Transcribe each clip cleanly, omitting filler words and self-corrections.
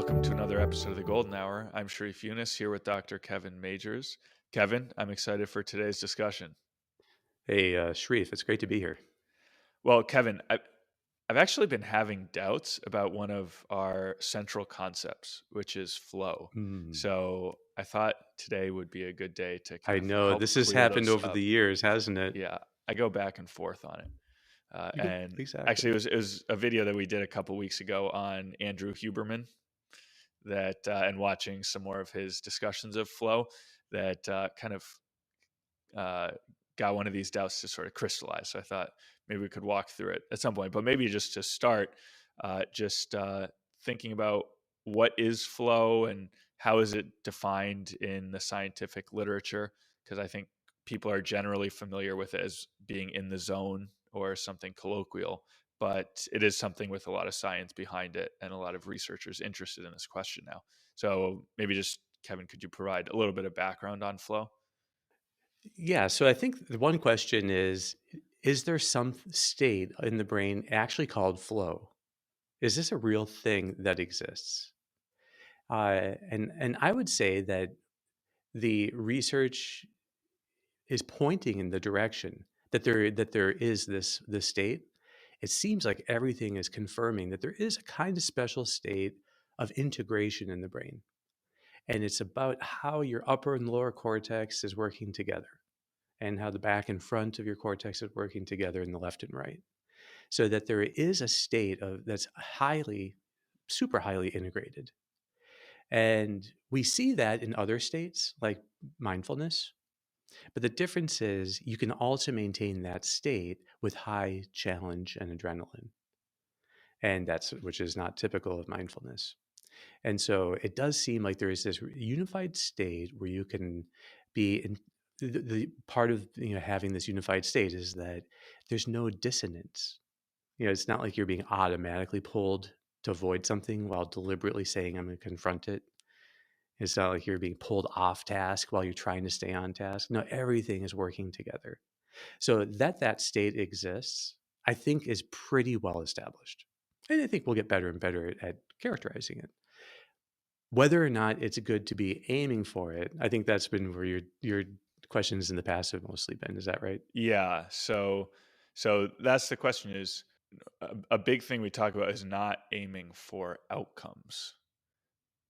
Welcome to another episode of the Golden Hour. I'm Sharif Yunus here with Dr. Kevin Majors. Kevin, I'm excited for today's discussion. Hey, Sharif, it's great to be here. Well, Kevin, I've actually been having doubts about one of our central concepts, which is flow. Mm. So I thought today would be a good day to kind I of know help this has clear happened those over up. the years, hasn't it? Yeah, I go back and forth on it. And Exactly. actually, it was a video that we did a couple weeks ago on Andrew Huberman and watching some more of his discussions of flow that kind of uh, got one of these doubts to sort of crystallize. So I thought maybe we could walk through it at some point, but maybe just to start, just thinking about what is flow and how is it defined in the scientific literature, because I think people are generally familiar with it as being in the zone or something colloquial, but it is something with a lot of science behind it and a lot of researchers interested in this question now. So maybe just, Kevin, could you provide a little bit of background on flow? Yeah, so I think the one question is there some state in the brain actually called flow? Is this a real thing that exists? And I would say that the research is pointing in the direction that there is this state. It seems like everything is confirming that there is a kind of special state of integration in the brain. And it's about how your upper and lower cortex is working together and how the back and front of your cortex is working together in the left and right. So that there is a state of that's highly, super highly integrated. And we see that in other states like mindfulness. But the difference is you can also maintain that state with high challenge and adrenaline. And that's which is not typical of mindfulness. And so it does seem like there is this unified state where you can be in the part of having this unified state is that there's no dissonance. It's not like you're being automatically pulled to avoid something while deliberately saying I'm going to confront it. It's not like you're being pulled off task while you're trying to stay on task. No, everything is working together. So that state exists, I think, is pretty well established. And I think we'll get better and better at characterizing it. Whether or not it's good to be aiming for it, I think that's been where your questions in the past have mostly been. Is that right? Yeah. So that's the question is a big thing we talk about is not aiming for outcomes.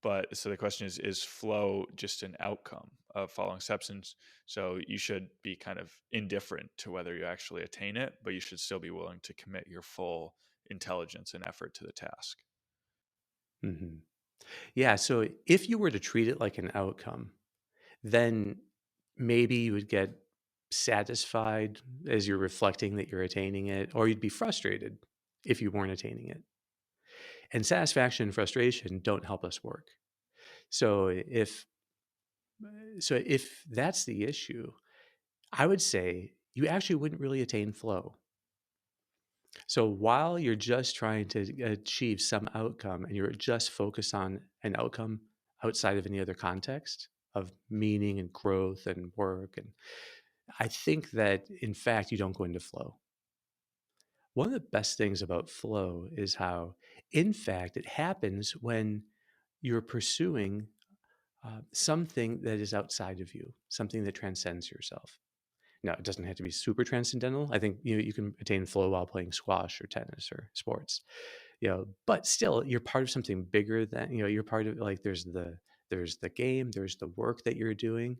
But so the question is flow just an outcome of following steps? And so you should be kind of indifferent to whether you actually attain it, but you should still be willing to commit your full intelligence and effort to the task. Hmm. Yeah. So if you were to treat it like an outcome, then maybe you would get satisfied as you're reflecting that you're attaining it, or you'd be frustrated if you weren't attaining it. And satisfaction and frustration don't help us work. So if that's the issue, I would say you actually wouldn't really attain flow. So while you're just trying to achieve some outcome and you're just focused on an outcome outside of any other context of meaning and growth and work, and I think that in fact you don't go into flow. One of the best things about flow is how, in fact, it happens when you're pursuing something that is outside of you, something that transcends yourself. Now, it doesn't have to be super transcendental. I think you can attain flow while playing squash or tennis or sports, but still you're part of something bigger than, you're part of, like, there's the game, there's the work that you're doing.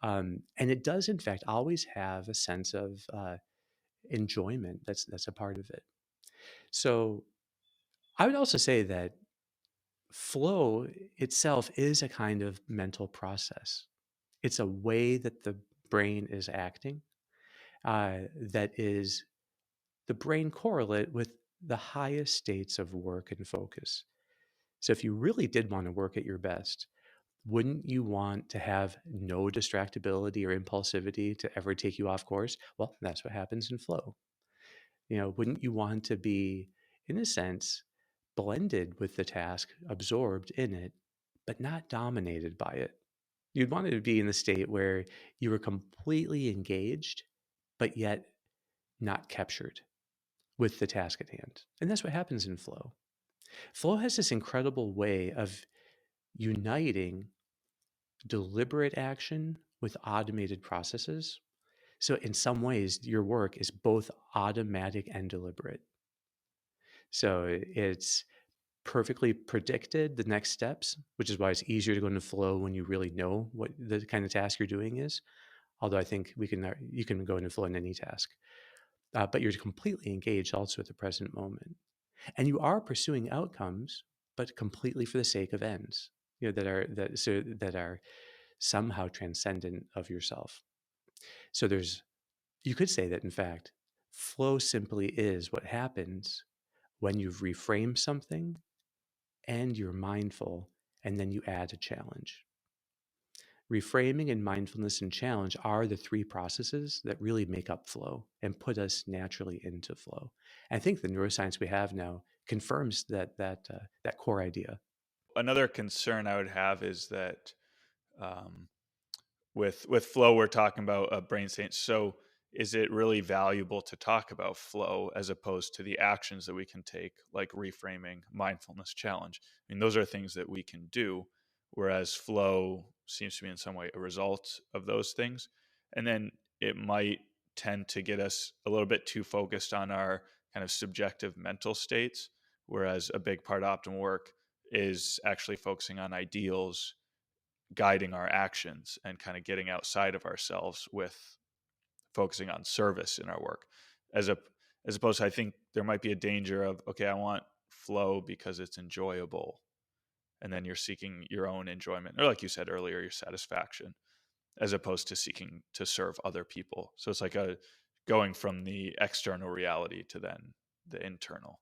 And it does in fact always have a sense of enjoyment that's a part of it. So I would also say that flow itself is a kind of mental process. It's a way that the brain is acting, that is the brain correlate with the highest states of work and focus. So if you really did want to work at your best, wouldn't you want to have no distractibility or impulsivity to ever take you off course? Well, that's what happens in flow. Wouldn't you want to be, in a sense, blended with the task, absorbed in it, but not dominated by it? You'd want it to be in the state where you were completely engaged, but yet not captured with the task at hand. And that's what happens in flow. Flow has this incredible way of uniting deliberate action with automated processes. So, in some ways, your work is both automatic and deliberate. So, it's perfectly predicted the next steps, which is why it's easier to go into flow when you really know what the kind of task you're doing is. Although I think you can go into flow in any task, but you're completely engaged also at the present moment, and you are pursuing outcomes, but completely for the sake of ends. That are somehow transcendent of yourself. So you could say that in fact, flow simply is what happens when you've reframed something and you're mindful, and then you add a challenge. Reframing and mindfulness and challenge are the three processes that really make up flow and put us naturally into flow. And I think the neuroscience we have now confirms that core idea. Another concern I would have is that um, with flow, we're talking about a brain state. So, is it really valuable to talk about flow as opposed to the actions that we can take, like reframing, mindfulness, challenge? I mean, those are things that we can do, whereas flow seems to be in some way a result of those things. And then it might tend to get us a little bit too focused on our kind of subjective mental states, whereas a big part of optimal work is actually focusing on ideals guiding our actions and kind of getting outside of ourselves with focusing on service in our work as a as opposed to, I think there might be a danger of, okay, I want flow because it's enjoyable, and then you're seeking your own enjoyment, or like you said earlier, your satisfaction, as opposed to seeking to serve other people. So it's like a going from the external reality to then the internal.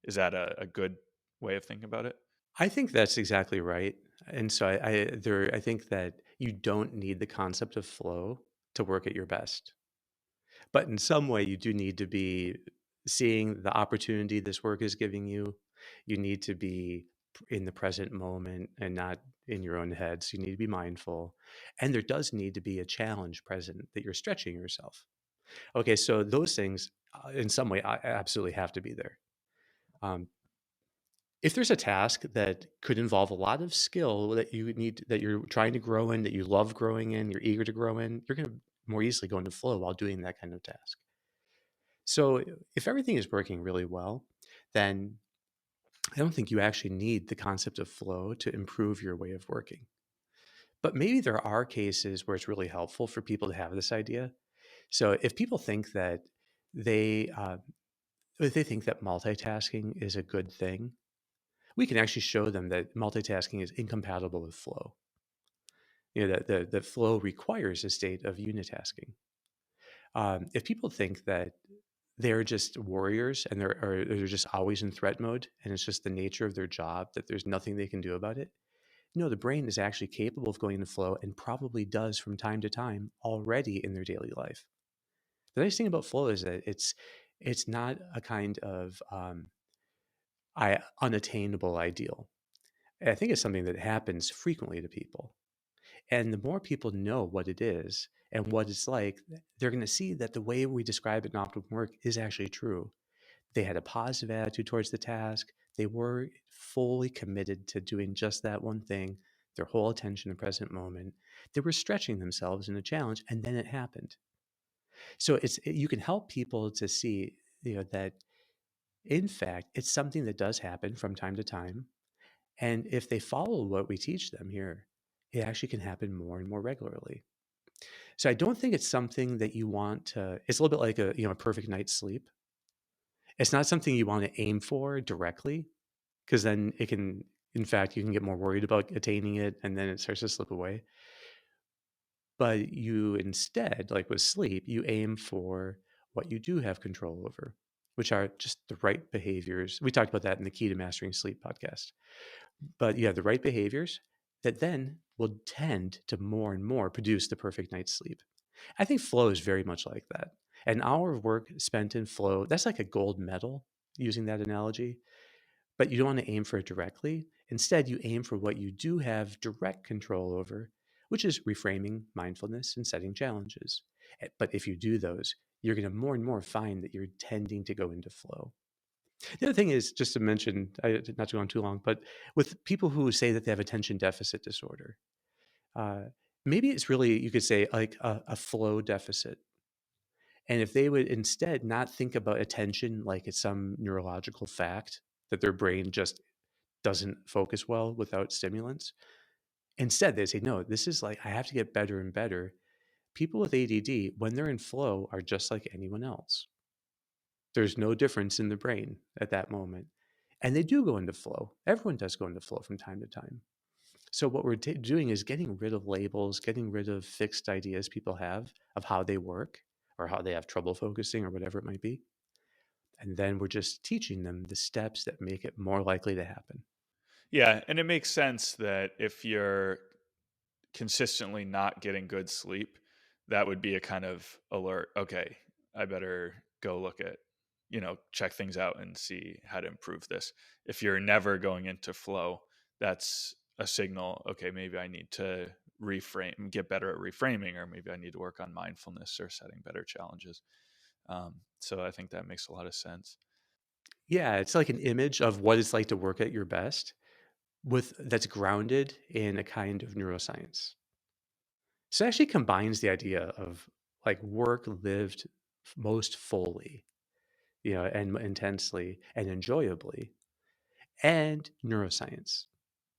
Is that a good way of thinking about it? I think that's exactly right. And so I think that you don't need the concept of flow to work at your best. But in some way, you do need to be seeing the opportunity this work is giving you. You need to be in the present moment and not in your own head. So you need to be mindful. And there does need to be a challenge present that you're stretching yourself. Okay, so those things, in some way, absolutely have to be there. Um, if there's a task that could involve a lot of skill that you're trying to grow in, that you love growing in, you're eager to grow in, you're going to more easily go into flow while doing that kind of task. So if everything is working really well, then I don't think you actually need the concept of flow to improve your way of working. But maybe there are cases where it's really helpful for people to have this idea. So if people think that they if they think that multitasking is a good thing, we can actually show them that multitasking is incompatible with flow. That flow requires a state of unitasking. If people think that they're just warriors and they're just always in threat mode and it's just the nature of their job that there's nothing they can do about it. No, the brain is actually capable of going into flow and probably does from time to time already in their daily life. The nice thing about flow is that it's not a kind of unattainable ideal. I think it's something that happens frequently to people. And the more people know what it is and what it's like, they're going to see that the way we describe it in optimal work is actually true. They had a positive attitude towards the task. They were fully committed to doing just that one thing, their whole attention in the present moment. They were stretching themselves in a challenge, and then it happened. So you can help people to see that in fact it's something that does happen from time to time, and if they follow what we teach them here, it actually can happen more and more regularly. So I don't think it's something that you want to. It's a little bit like a perfect night's sleep. It's not something you want to aim for directly, because then it can, in fact, you can get more worried about attaining it and then it starts to slip away. But you instead, like with sleep, you aim for what you do have control over, which are just the right behaviors. We talked about that in the Key to Mastering Sleep podcast. But you have the right behaviors that then will tend to more and more produce the perfect night's sleep. I think flow is very much like that. An hour of work spent in flow, that's like a gold medal, using that analogy. But you don't want to aim for it directly. Instead, you aim for what you do have direct control over, which is reframing, mindfulness, and setting challenges. But if you do those, you're going to more and more find that you're tending to go into flow. The other thing is just to mention, not to go on too long, but with people who say that they have attention deficit disorder, uh, maybe it's really, you could say, like a flow deficit. And if they would instead not think about attention like it's some neurological fact that their brain just doesn't focus well without stimulants, instead they say, no, this is like, I have to get better and better. People with ADD, when they're in flow, are just like anyone else. There's no difference in the brain at that moment. And they do go into flow. Everyone does go into flow from time to time. So, what we're doing is getting rid of labels, getting rid of fixed ideas people have of how they work or how they have trouble focusing or whatever it might be. And then we're just teaching them the steps that make it more likely to happen. Yeah, and it makes sense that if you're consistently not getting good sleep, that would be a kind of alert. Okay, I better go look at, check things out and see how to improve this. If you're never going into flow, that's a signal. Okay, maybe I need to reframe, get better at reframing, or maybe I need to work on mindfulness or setting better challenges. So I think that makes a lot of sense. Yeah, it's like an image of what it's like to work at your best with that's grounded in a kind of neuroscience. So it actually combines the idea of like work lived most fully, and intensely and enjoyably, and neuroscience.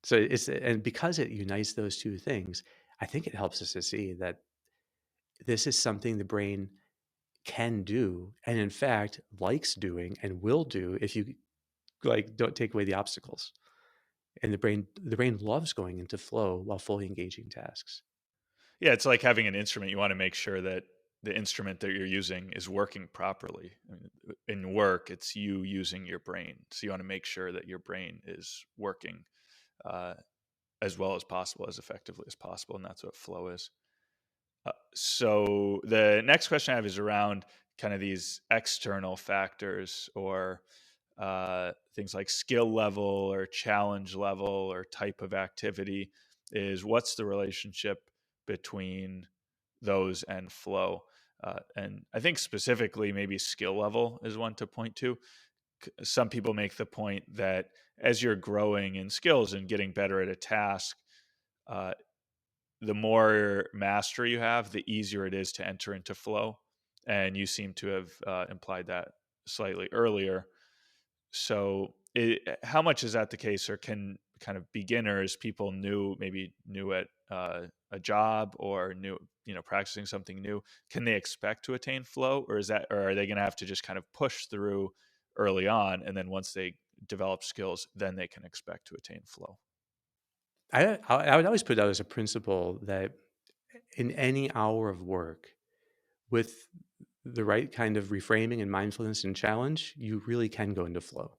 So and because it unites those two things, I think it helps us to see that this is something the brain can do, and in fact likes doing and will do if you like don't take away the obstacles. And the brain loves going into flow while fully engaging tasks. Yeah, it's like having an instrument. You want to make sure that the instrument that you're using is working properly. I mean, in work, it's you using your brain. So you want to make sure that your brain is working uh, as well as possible, as effectively as possible. And that's what flow is. So the next question I have is around kind of these external factors or things like skill level or challenge level or type of activity. Is what's the relationship between those and flow? And I think specifically, maybe skill level is one to point to. Some people make the point that as you're growing in skills and getting better at a task, uh, the more mastery you have, the easier it is to enter into flow. And you seem to have implied that slightly earlier. So, how much is that the case, or can kind of beginners, people maybe new at a job or new, practicing something new, can they expect to attain flow, or are they going to have to just kind of push through early on, and then once they develop skills, then they can expect to attain flow? I would always put out as a principle that in any hour of work, with the right kind of reframing and mindfulness and challenge, you really can go into flow.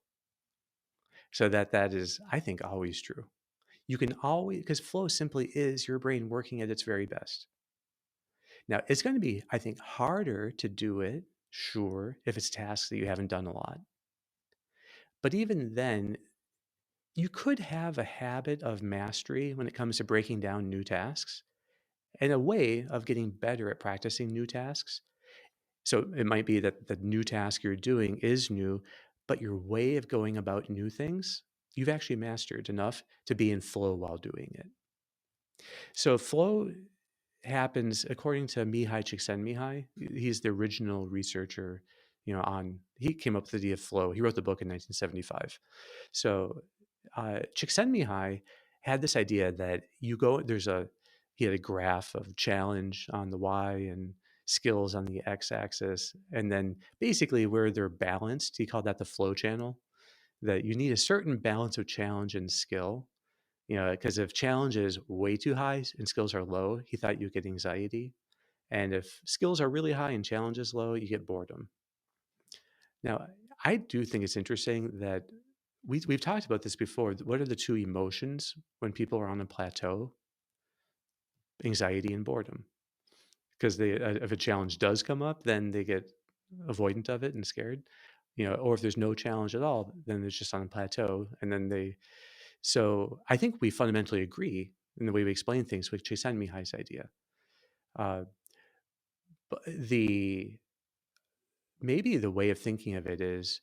So that is, I think, always true. You can always, because flow simply is your brain working at its very best. Now, it's going to be, I think, harder to do it, sure, if it's tasks that you haven't done a lot. But even then, you could have a habit of mastery when it comes to breaking down new tasks and a way of getting better at practicing new tasks. So it might be that the new task you're doing is new, but your way of going about new things, you've actually mastered enough to be in flow while doing it. So flow happens according to Mihai Csikszentmihalyi. He's the original researcher, he came up with the idea of flow. He wrote the book in 1975. So Csikszentmihalyi had this idea that he had a graph of challenge on the Y and skills on the X axis. And then basically where they're balanced, he called that the flow channel, that you need a certain balance of challenge and skill. Because if challenge is way too high and skills are low, he thought you get anxiety. And if skills are really high and challenge is low, you get boredom. Now, I do think it's interesting that we've talked about this before. What are the two emotions when people are on a plateau? Anxiety and boredom. Because if a challenge does come up, then they get avoidant of it and scared. Or if there's no challenge at all, then it's just on a plateau, and then they. So I think we fundamentally agree in the way we explain things with Csikszentmihalyi's idea. Uh, but maybe the way of thinking of it is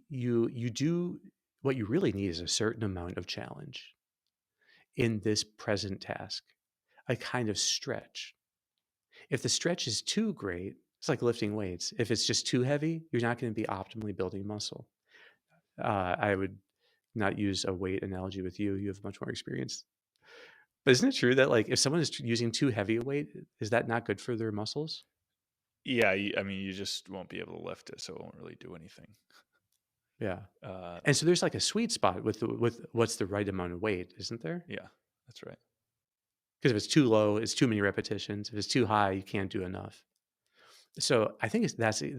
you do what you really need is a certain amount of challenge in this present task, a kind of stretch. If the stretch is too great, it's like lifting weights. If it's just too heavy, you're not going to be optimally building muscle. I would not use a weight analogy with you. You have much more experience. But isn't it true that like if someone is using too heavy a weight, is that not good for their muscles? Yeah, I mean, you just won't be able to lift it, so it won't really do anything. Yeah. Uh, And so there's like a sweet spot with what's the right amount of weight, isn't there? yeah, that's right. Because if it's too low, it's too many repetitions. If it's too high, you can't do enough. So I think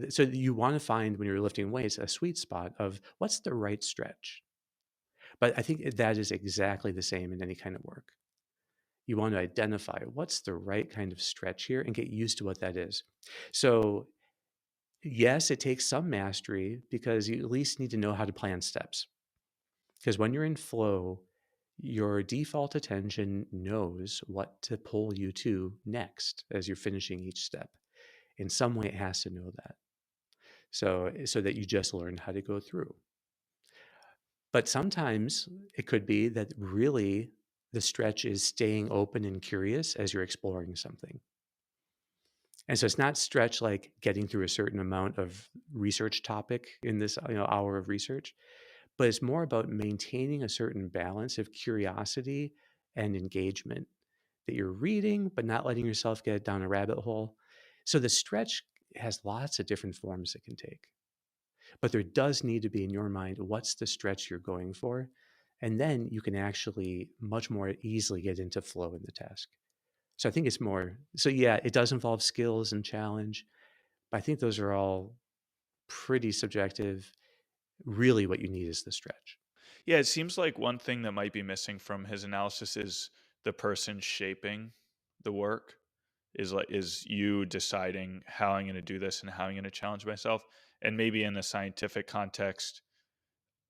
so you want to find when you're lifting weights a sweet spot of what's the right stretch. But I think that is exactly the same in any kind of work. You want to identify what's the right kind of stretch here and get used to what that is. So yes, it takes some mastery because you at least need to know how to plan steps. Because when you're in flow, your default attention knows what to pull you to next as you're finishing each step. In some way, it has to know that. So that you just learn how to go through. But sometimes it could be that really the stretch is staying open and curious as you're exploring something. And so it's not stretch like getting through a certain amount of research topic in this hour of research, but it's more about maintaining a certain balance of curiosity and engagement that you're reading, but not letting yourself get down a rabbit hole. So the stretch has lots of different forms it can take. But there does need to be in your mind what's the stretch you're going for. And then you can actually much more easily get into flow in the task. So I think it's more, so yeah, it does involve skills and challenge, but I think those are all pretty subjective. Really, what you need is the stretch. Yeah, it seems like one thing that might be missing from his analysis is the person shaping the work is you deciding how I'm going to do this and how I'm going to challenge myself. And maybe in a scientific context,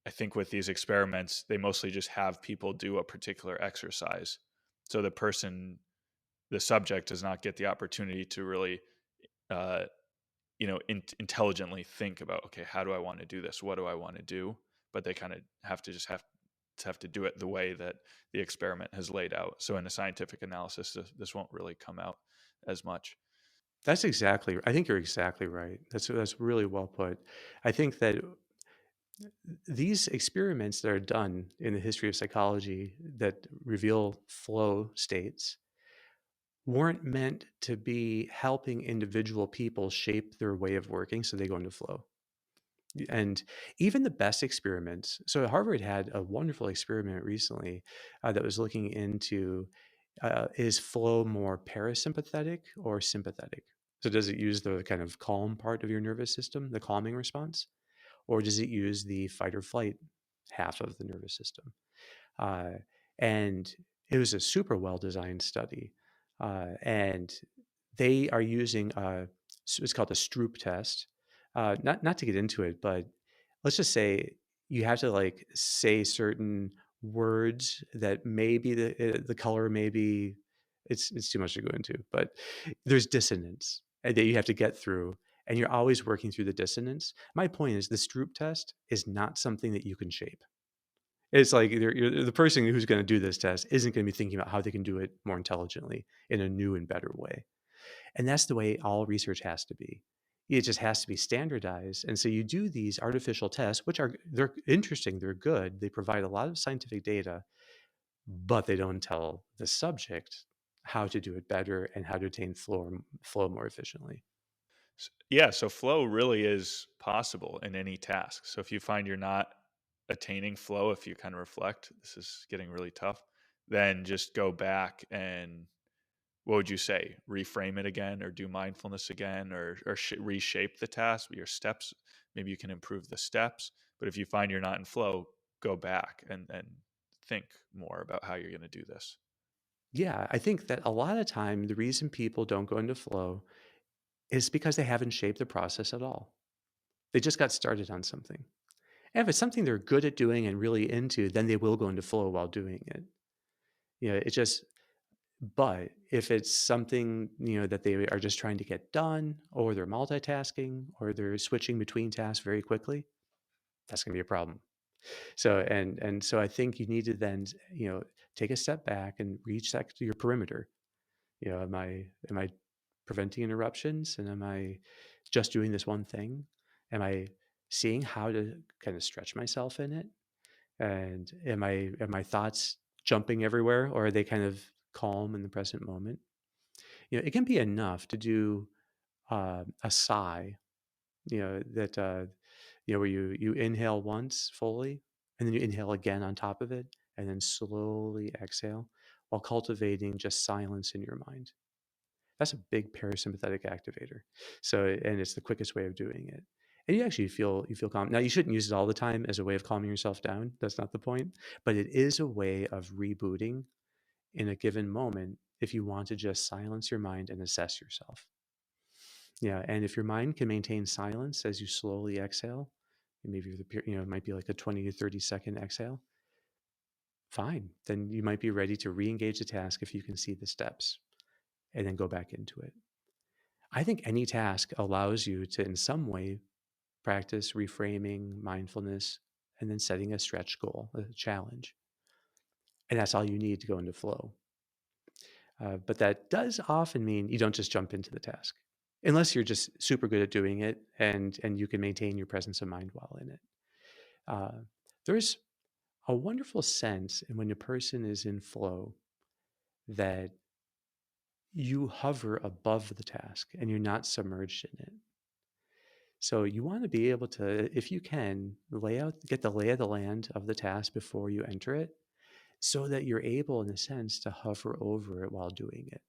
I think with these experiments, they mostly just have people do a particular exercise. So the subject does not get the opportunity to really, uh, intelligently think about, okay, how do I want to do this? What do I want to do? But they kind of have to do it the way that the experiment has laid out. So in a scientific analysis, this won't really come out as much. I think you're exactly right. That's really well put. I think that these experiments that are done in the history of psychology that reveal flow states weren't meant to be helping individual people shape their way of working so they go into flow. And even the best experiments. So Harvard had a wonderful experiment recently that was looking into is flow more parasympathetic or sympathetic? So does it use the kind of calm part of your nervous system, the calming response, or does it use the fight or flight half of the nervous system? Uh, and it was a super well designed study. And they are using it's called the Stroop test. Not to get into it, but let's just say you have to like say certain words that maybe the color maybe it's too much to go into, but there's dissonance that you have to get through, and you're always working through the dissonance. My point is the Stroop test is not something that you can shape. It's like the person who's going to do this test isn't going to be thinking about how they can do it more intelligently in a new and better way. And that's the way all research has to be. It just has to be standardized. And so you do these artificial tests, which they're interesting, they're good, they provide a lot of scientific data, but they don't tell the subject how to do it better and how to attain flow more efficiently. Yeah, so flow really is possible in any task. So if you find you're not attaining flow, if you kind of reflect, this is getting really tough, then just go back and what would you say? Reframe it again, or do mindfulness again, or reshape the task, your steps. Maybe you can improve the steps. But if you find you're not in flow, go back and think more about how you're going to do this. Yeah, I think that a lot of time the reason people don't go into flow is because they haven't shaped the process at all. They just got started on something. And if it's something they're good at doing and really into, then they will go into flow while doing it. It just, but if it's something, that they are just trying to get done, or they're multitasking, or they're switching between tasks very quickly, That's going to be a problem. So so I think you need to then, take a step back and recheck your perimeter. Am I preventing interruptions, and am I just doing this one thing? Am I seeing how to kind of stretch myself in it? And am my thoughts jumping everywhere, or are they kind of calm in the present moment? It can be enough to do a sigh, that where you inhale once fully, and then you inhale again on top of it, and then slowly exhale, while cultivating just silence in your mind. That's a big parasympathetic activator. So, and it's the quickest way of doing it. And you feel calm. Now, you shouldn't use it all the time as a way of calming yourself down. That's not the point. But it is a way of rebooting in a given moment if you want to just silence your mind and assess yourself. Yeah, and if your mind can maintain silence as you slowly exhale, and maybe it might be like a 20 to 30-second exhale, fine. Then you might be ready to re-engage the task if you can see the steps and then go back into it. I think any task allows you to, in some way, practice reframing, mindfulness, and then setting a stretch goal, a challenge. And that's all you need to go into flow. But that does often mean you don't just jump into the task, unless you're just super good at doing it and you can maintain your presence of mind while in it. Uh, there's a wonderful sense in when a person is in flow that you hover above the task and you're not submerged in it. So you want to be able to, if you can, get the lay of the land of the task before you enter it, so that you're able, in a sense, to hover over it while doing it.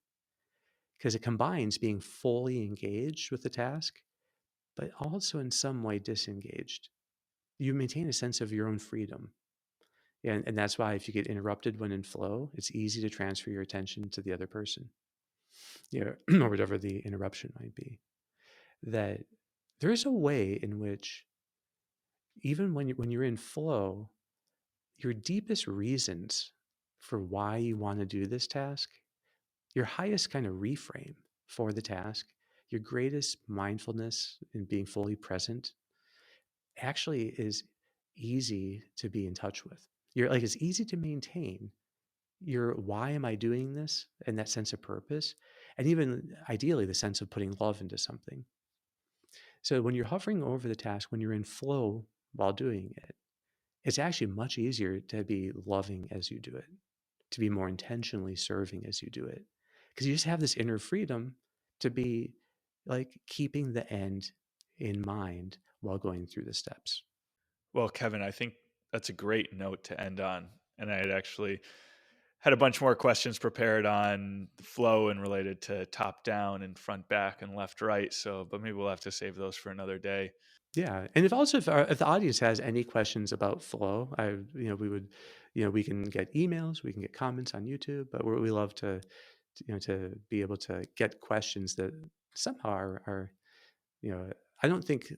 Because it combines being fully engaged with the task, but also in some way disengaged. You maintain a sense of your own freedom. And that's why if you get interrupted when in flow, it's easy to transfer your attention to the other person, or whatever the interruption might be. That there is a way in which, even when you're in flow, your deepest reasons for why you want to do this task, your highest kind of reframe for the task, your greatest mindfulness in being fully present, actually is easy to be in touch with. It's easy to maintain your why am I doing this, and that sense of purpose, and even ideally the sense of putting love into something. So when you're hovering over the task, when you're in flow while doing it, it's actually much easier to be loving as you do it, to be more intentionally serving as you do it. Because you just have this inner freedom to be like keeping the end in mind while going through the steps. Well, Kevin, I think that's a great note to end on. And I had actually had a bunch more questions prepared on the flow and related to top down and front back and left right. So, but maybe we'll have to save those for another day. Yeah, and if the audience has any questions about flow, we would, we can get emails, we can get comments on YouTube, but we love to be able to get questions that somehow are I don't think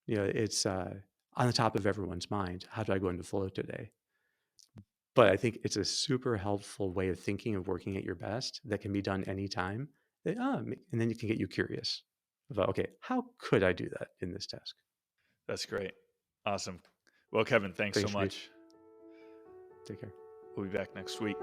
it's on the top of everyone's mind. How do I go into flow today? But I think it's a super helpful way of thinking of working at your best that can be done anytime. And then it can get you curious about, okay, how could I do that in this task? That's great. Awesome. Well, Kevin, thanks so Thanks, Sharif. much. Take care. We'll be back next week.